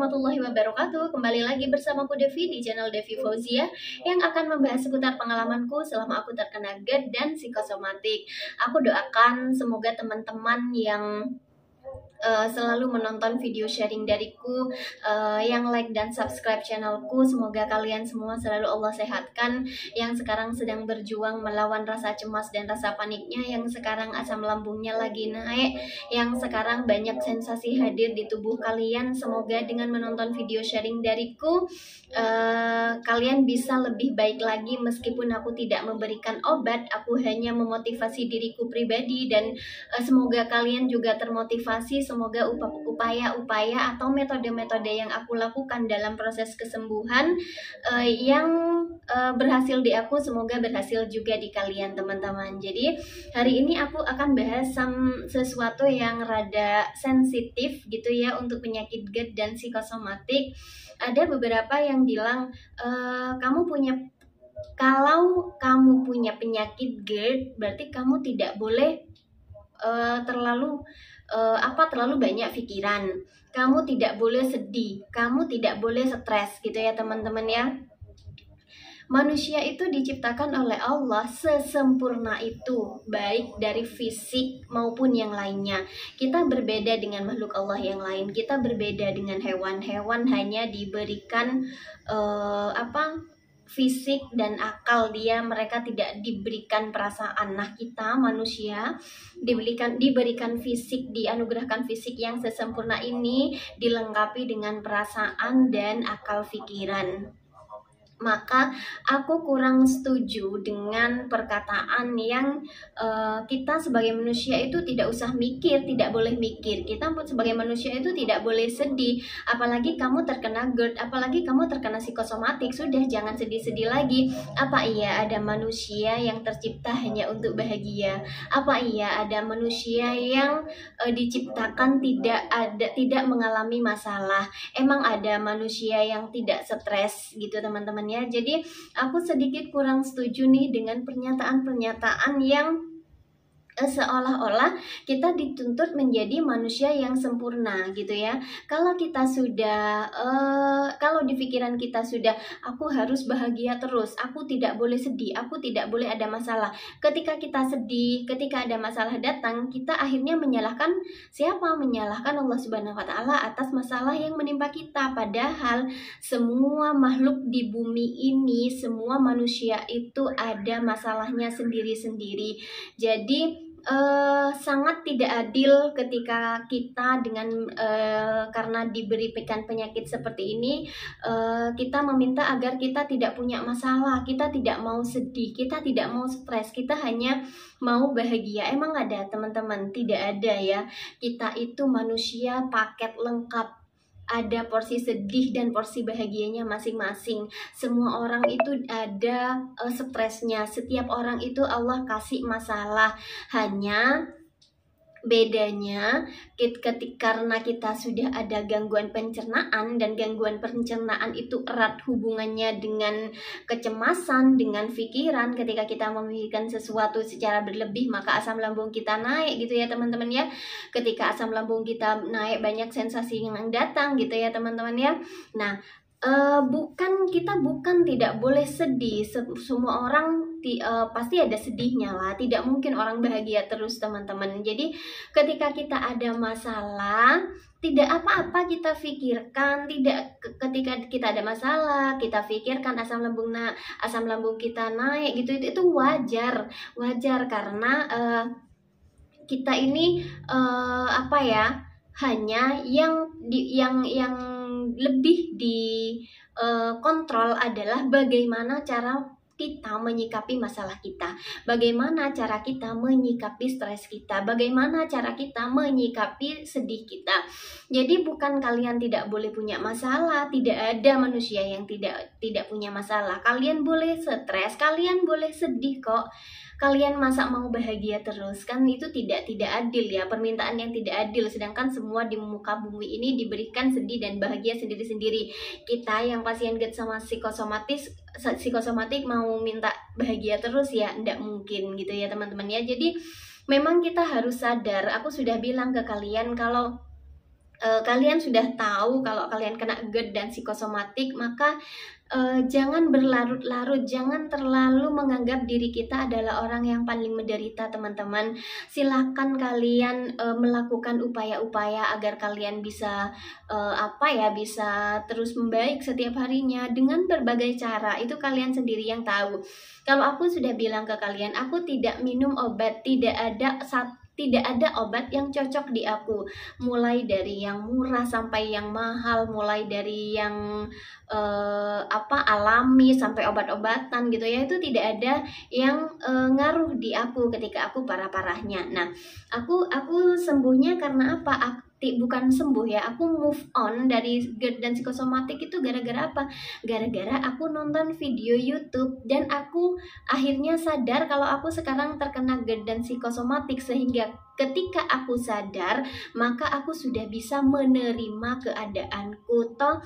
warahmatullahi wabarakatuh. Kembali lagi bersamaku Devi di channel Devi Fauzia yang akan membahas seputar pengalamanku selama aku terkena GERD dan psikosomatik. Aku doakan semoga teman-teman yang selalu menonton video sharing dariku, yang like dan subscribe channelku, semoga kalian semua selalu Allah sehatkan, yang sekarang sedang berjuang melawan rasa cemas dan rasa paniknya, yang sekarang asam lambungnya lagi naik, yang sekarang banyak sensasi hadir di tubuh kalian. Semoga dengan menonton video sharing dariku, kalian bisa lebih baik lagi. Meskipun aku tidak memberikan obat, aku hanya memotivasi diriku pribadi, dan semoga kalian juga termotivasi. Semoga upaya-upaya atau metode-metode yang aku lakukan dalam proses kesembuhan yang berhasil di aku, semoga berhasil juga di kalian, teman-teman. Jadi hari ini aku akan bahas sesuatu yang rada sensitif gitu ya untuk penyakit GERD dan psikosomatik. Ada beberapa yang bilang kalau kamu punya penyakit GERD berarti kamu tidak boleh terlalu banyak pikiran, kamu tidak boleh sedih, kamu tidak boleh stres gitu ya teman-teman ya. Manusia itu diciptakan oleh Allah sesempurna itu, baik dari fisik maupun yang lainnya. Kita berbeda dengan makhluk Allah yang lain, kita berbeda dengan hewan-hewan, hanya diberikan fisik dan akal mereka tidak diberikan perasaan. Nah, kita manusia diberikan fisik, dianugerahkan fisik yang sesempurna ini, dilengkapi dengan perasaan dan akal pikiran. Maka aku kurang setuju dengan perkataan yang kita sebagai manusia itu tidak usah mikir, tidak boleh mikir. Kita sebagai manusia itu tidak boleh sedih. Apalagi kamu terkena GERD, apalagi kamu terkena psikosomatik, sudah jangan sedih-sedih lagi. Apa iya ada manusia yang tercipta hanya untuk bahagia? Apa iya ada manusia yang diciptakan tidak mengalami masalah? Emang ada manusia yang tidak stres gitu teman-teman ya. Jadi aku sedikit kurang setuju nih dengan pernyataan-pernyataan yang seolah-olah kita dituntut menjadi manusia yang sempurna gitu ya. Kalau kita sudah kalau di pikiran kita sudah, aku harus bahagia terus, aku tidak boleh sedih, aku tidak boleh ada masalah. Ketika kita sedih, ketika ada masalah datang, kita akhirnya menyalahkan siapa? Menyalahkan Allah Subhanahu wa taala atas masalah yang menimpa kita. Padahal semua makhluk di bumi ini, semua manusia itu ada masalahnya sendiri-sendiri. Jadi sangat tidak adil ketika kita karena diberikan penyakit seperti ini, kita meminta agar kita tidak punya masalah, kita tidak mau sedih, kita tidak mau stres, kita hanya mau bahagia. Emang ada teman-teman? Tidak ada ya. Kita itu manusia paket lengkap, ada porsi sedih dan porsi bahagianya masing-masing. Semua orang itu ada stresnya. Setiap orang itu Allah kasih masalah. Hanya bedanya karena kita sudah ada gangguan pencernaan, dan gangguan pencernaan itu erat hubungannya dengan kecemasan, dengan pikiran. Ketika kita memikirkan sesuatu secara berlebih, maka asam lambung kita naik gitu ya teman-teman ya. Ketika asam lambung kita naik, banyak sensasi yang datang gitu ya teman-teman ya. Nah, kita bukan tidak boleh sedih. Semua orang pasti ada sedihnya lah. Tidak mungkin orang bahagia terus teman-teman. Jadi ketika kita ada masalah, tidak apa-apa kita pikirkan. Ketika kita ada masalah, kita pikirkan asam lambung kita naik gitu. Itu wajar karena kita ini hanya yang lebih dikontrol adalah bagaimana cara kita menyikapi masalah kita, bagaimana cara kita menyikapi stres kita, bagaimana cara kita menyikapi sedih kita. Jadi bukan kalian tidak boleh punya masalah, tidak ada manusia yang tidak punya masalah. Kalian boleh stres, kalian boleh sedih kok. Kalian masa mau bahagia terus? Kan itu tidak adil ya, permintaan yang tidak adil. Sedangkan semua di muka bumi ini diberikan sedih dan bahagia sendiri-sendiri. Kita yang pasien GERD sama psikosomatik mau minta bahagia terus ya, tidak mungkin gitu ya teman-teman ya. Jadi memang kita harus sadar. Aku sudah bilang ke kalian kalau kalian sudah tahu kalau kalian kena GERD dan psikosomatik, maka jangan berlarut-larut, jangan terlalu menganggap diri kita adalah orang yang paling menderita, teman-teman. Silakan kalian melakukan upaya-upaya agar kalian bisa bisa terus membaik setiap harinya dengan berbagai cara. Itu kalian sendiri yang tahu. Kalau aku sudah bilang ke kalian, aku tidak minum obat, tidak ada obat yang cocok di aku, mulai dari yang murah sampai yang mahal, mulai dari yang alami sampai obat-obatan gitu ya, itu tidak ada yang ngaruh di aku ketika aku parah-parahnya. Nah, aku sembuhnya karena apa? Bukan sembuh ya, aku move on dari GERD dan psikosomatik itu gara-gara apa? Gara-gara aku nonton video YouTube dan aku akhirnya sadar kalau aku sekarang terkena GERD dan psikosomatik, sehingga ketika aku sadar maka aku sudah bisa menerima keadaanku. Toh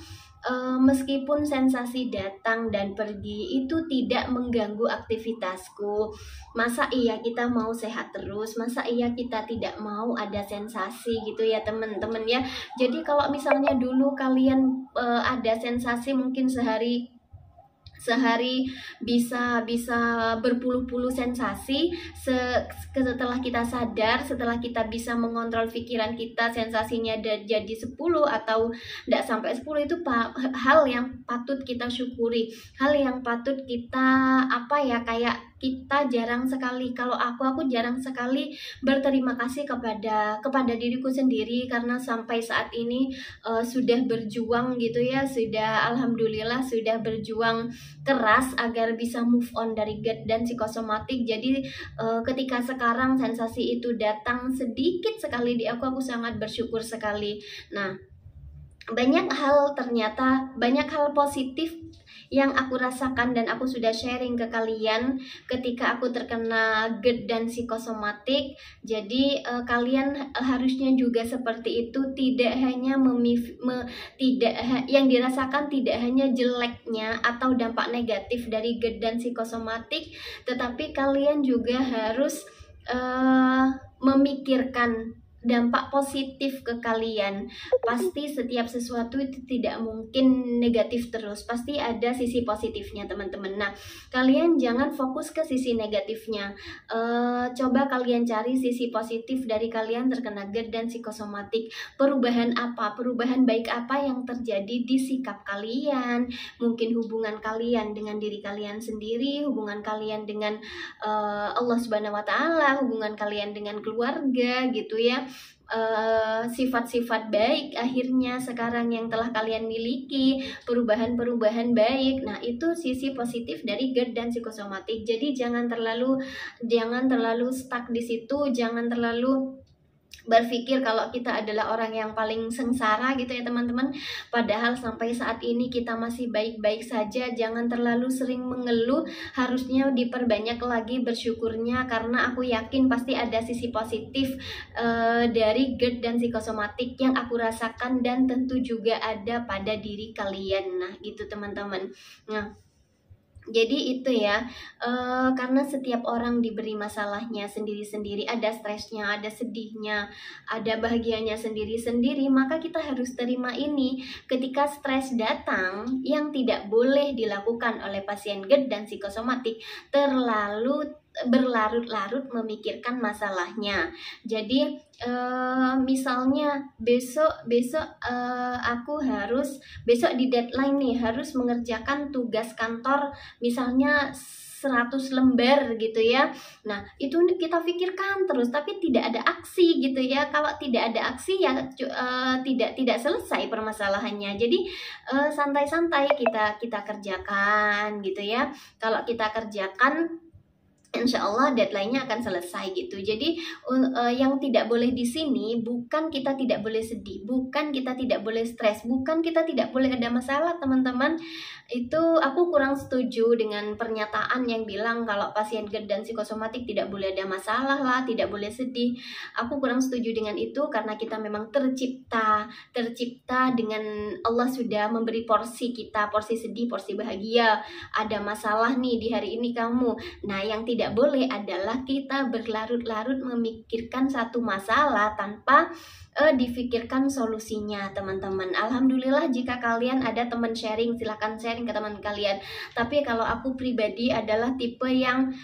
meskipun sensasi datang dan pergi itu tidak mengganggu aktivitasku. Masa iya kita mau sehat terus? Masa iya kita tidak mau ada sensasi gitu ya teman-teman ya. Jadi kalau misalnya dulu kalian ada sensasi mungkin sehari bisa berpuluh-puluh sensasi, setelah kita sadar, setelah kita bisa mengontrol pikiran kita, sensasinya jadi 10 atau tidak sampai 10, itu hal yang patut kita syukuri, hal yang patut kita kayak kita jarang sekali, kalau aku jarang sekali berterima kasih kepada diriku sendiri, karena sampai saat ini sudah berjuang gitu ya, sudah alhamdulillah sudah berjuang keras agar bisa move on dari GERD dan psikosomatik. Jadi ketika sekarang sensasi itu datang sedikit sekali di aku sangat bersyukur sekali. Nah, banyak hal positif yang aku rasakan dan aku sudah sharing ke kalian ketika aku terkena GERD dan psikosomatik. Jadi kalian harusnya juga seperti itu, tidak hanya yang dirasakan tidak hanya jeleknya atau dampak negatif dari GERD dan psikosomatik, tetapi kalian juga harus memikirkan dampak positif ke kalian. Pasti setiap sesuatu itu tidak mungkin negatif terus, pasti ada sisi positifnya teman-teman. Nah, kalian jangan fokus ke sisi negatifnya, coba kalian cari sisi positif dari kalian terkena GERD dan psikosomatik. Perubahan baik apa yang terjadi di sikap kalian, mungkin hubungan kalian dengan diri kalian sendiri, hubungan kalian dengan Allah Subhanahu wa Ta'ala, hubungan kalian dengan keluarga gitu ya. Sifat-sifat baik akhirnya sekarang yang telah kalian miliki, perubahan-perubahan baik. Nah, itu sisi positif dari GERD dan psikosomatik. Jadi jangan terlalu stuck di situ, jangan terlalu berpikir kalau kita adalah orang yang paling sengsara gitu ya teman-teman. Padahal sampai saat ini kita masih baik-baik saja. Jangan terlalu sering mengeluh, harusnya diperbanyak lagi bersyukurnya, karena aku yakin pasti ada sisi positif dari GERD dan psikosomatik yang aku rasakan, dan tentu juga ada pada diri kalian. Nah gitu teman-teman. Nah, jadi itu ya, karena setiap orang diberi masalahnya sendiri-sendiri, ada stresnya, ada sedihnya, ada bahagianya sendiri-sendiri, maka kita harus terima ini. Ketika stres datang, yang tidak boleh dilakukan oleh pasien GERD dan psikosomatik terlalu berlarut-larut memikirkan masalahnya. Jadi misalnya besok aku harus di deadline nih harus mengerjakan tugas kantor misalnya 100 lembar gitu ya. Nah, itu kita pikirkan terus tapi tidak ada aksi gitu ya. Kalau tidak ada aksi ya tidak selesai permasalahannya. Jadi santai-santai kita kerjakan gitu ya. Kalau kita kerjakan, insya Allah deadline-nya akan selesai gitu. Jadi yang tidak boleh di sini bukan kita tidak boleh sedih, bukan kita tidak boleh stres, bukan kita tidak boleh ada masalah teman-teman. Itu aku kurang setuju dengan pernyataan yang bilang kalau pasien GERD dan psikosomatik tidak boleh ada masalah lah, tidak boleh sedih. Aku kurang setuju dengan itu, karena kita memang tercipta dengan Allah sudah memberi porsi kita, porsi sedih, porsi bahagia. Ada masalah nih di hari ini kamu. Nah, yang tidak boleh adalah kita berlarut-larut memikirkan satu masalah tanpa difikirkan solusinya teman-teman. Alhamdulillah jika kalian ada teman sharing, silahkan sharing ke teman kalian. Tapi kalau aku pribadi adalah tipe yang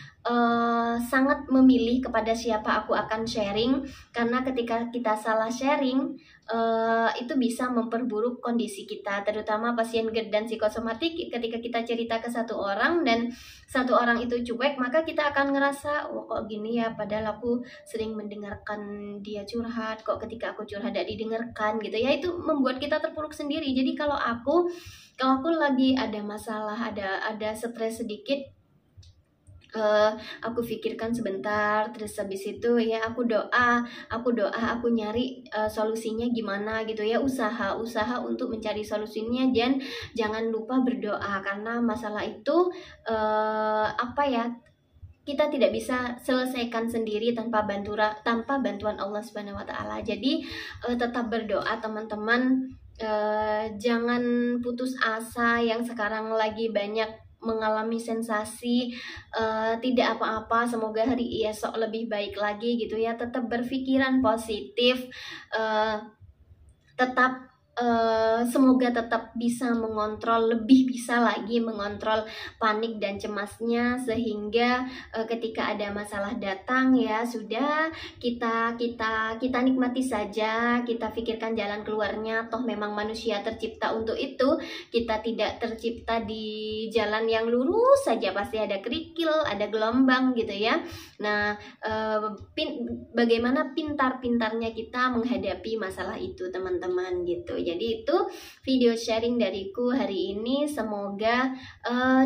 sangat memilih kepada siapa aku akan sharing, karena ketika kita salah sharing itu bisa memperburuk kondisi kita, terutama pasien GERD dan psikosomatik. Ketika kita cerita ke satu orang dan satu orang itu cuek, maka kita akan ngerasa, oh kok gini ya, padahal aku sering mendengarkan dia curhat, kok ketika aku curhat tidak didengarkan gitu ya. Itu membuat kita terpuruk sendiri. Jadi kalau aku lagi ada masalah, ada stres sedikit, aku pikirkan sebentar, terus habis itu ya aku doa, aku nyari solusinya gimana gitu ya, usaha untuk mencari solusinya. Dan jangan lupa berdoa, karena masalah itu kita tidak bisa selesaikan sendiri tanpa bantuan Allah Subhanahu wa taala. Jadi tetap berdoa teman-teman. Jangan putus asa, yang sekarang lagi banyak mengalami sensasi tidak apa-apa, semoga hari esok lebih baik lagi gitu ya. Tetap berpikiran positif, semoga tetap bisa lebih bisa lagi mengontrol panik dan cemasnya, sehingga ketika ada masalah datang ya sudah, kita nikmati saja, kita pikirkan jalan keluarnya. Toh memang manusia tercipta untuk itu, kita tidak tercipta di jalan yang lurus saja, pasti ada kerikil, ada gelombang gitu ya. Nah, bagaimana pintar-pintarnya kita menghadapi masalah itu teman-teman gitu. Jadi itu video sharing dariku hari ini, semoga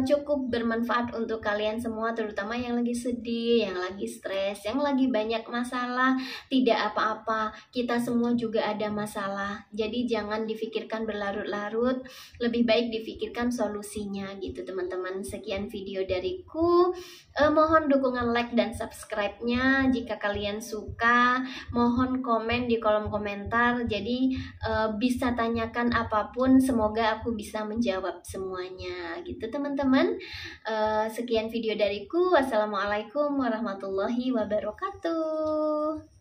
cukup bermanfaat untuk kalian semua, terutama yang lagi sedih, yang lagi stres, yang lagi banyak masalah. Tidak apa-apa, kita semua juga ada masalah. Jadi jangan difikirkan berlarut-larut, lebih baik difikirkan solusinya gitu teman-teman. Sekian video dariku. Mohon dukungan like dan subscribe-nya. Jika kalian suka, mohon komen di kolom komentar. Jadi bisa tanyakan apapun, semoga aku bisa menjawab semuanya gitu teman-teman. Sekian video dariku. Wassalamualaikum warahmatullahi wabarakatuh.